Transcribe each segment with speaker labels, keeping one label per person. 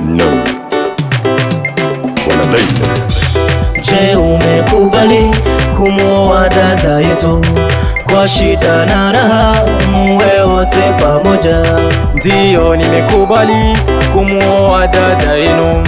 Speaker 1: No. Wanadai.
Speaker 2: Je, umekubali kumuoa dada yetu? Kwa shida na raha muwe wote pamoja.
Speaker 3: Ndiyo, nimekubali kumuoa dada yenu.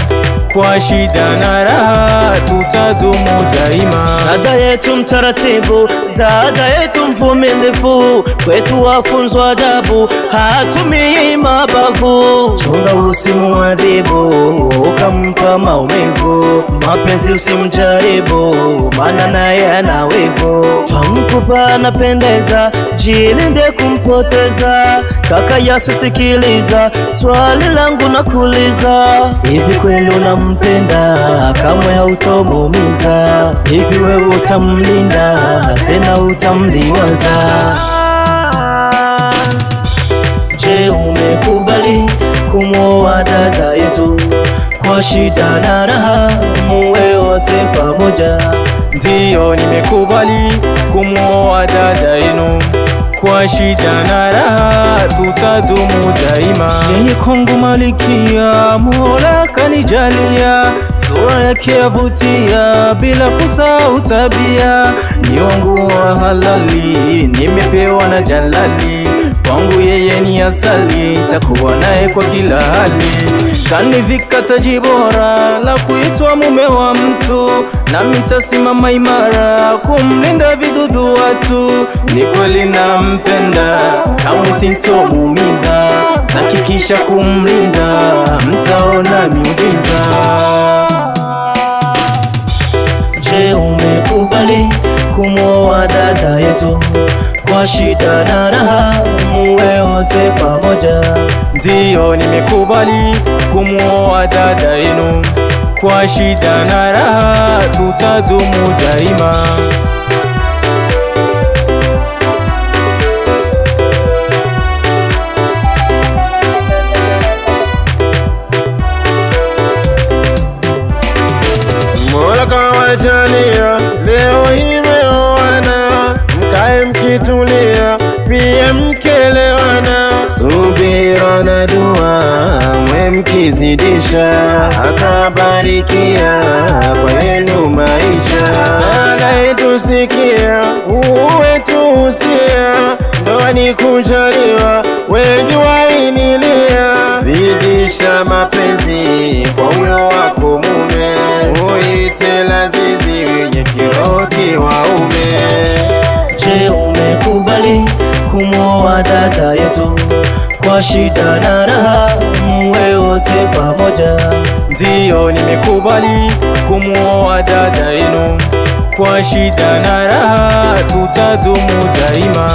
Speaker 3: Kwa shida na raha tutadumu daima.
Speaker 2: Dada yetu mtaratibu, dada yetu mvumilivu, kwetu wafunzwa adabu, hatumii mabavu. Chunga usimuadhibu, ukampa maumivu, mapenzi usimjaribu, maana naye ana wivu. Twamkupa anapendeza, jilinde kumpoteza. Kaka Yasu sikiliza, swali langu nakuuliza, hivi kweli unampenda? Kamwe hautomuumiza. Hivi wewe utamlinda, tena utamliwaza? Je, umekubali kumuoa dada yetu? Kwa shida na raha muwe wote pamoja.
Speaker 3: Ndiyo, nimekubali kumuoa dada yenu. Kwa shida na raha tutadumu daima. Yeye kwangu malikia, Mola kanijalia, sura yake yavutia, bila kusahau tabia. Ni wangu wa halali, nimepewa na Jalali, kwangu yeye ni asali, nitakuwa naye kwa kila hali. Kanivika taji bora la kuitwa mume wa mtu, nami nitasimama imara kumlinda vidudu watu. Ni kweli nampenda, kamwe sintomuumiza, tahakikisha kumlinda, mtaona miujiza.
Speaker 2: Je, umekubali kumuoa dada yetu? Kwa shida na raha muwe wote pamoja.
Speaker 3: Ndiyo, nimekubali kumuoa dada yenu. Kwa shida na raha tutadumu daima.
Speaker 4: Mola kawajalia, leo hii mmeoana, mkae mkitulia, pia mkielewana. Subira na dua mwe mkizidisha, akabarikia kwa yenu maisha. Anayetusikia uwe tuhusia, ndoa ni kujaliwa, wengi wainilia. Zidisha mapenzi kwa huyo wako mume, uite lazizi wenye kiroho kiwaume.
Speaker 2: Je, umekubali kumuoa dada yetu? Kwa shida na raha muwe wote pamoja.
Speaker 3: Ndiyo, nimekubali kumuoa dada yenu. Kwa shida na raha tutadumu daima.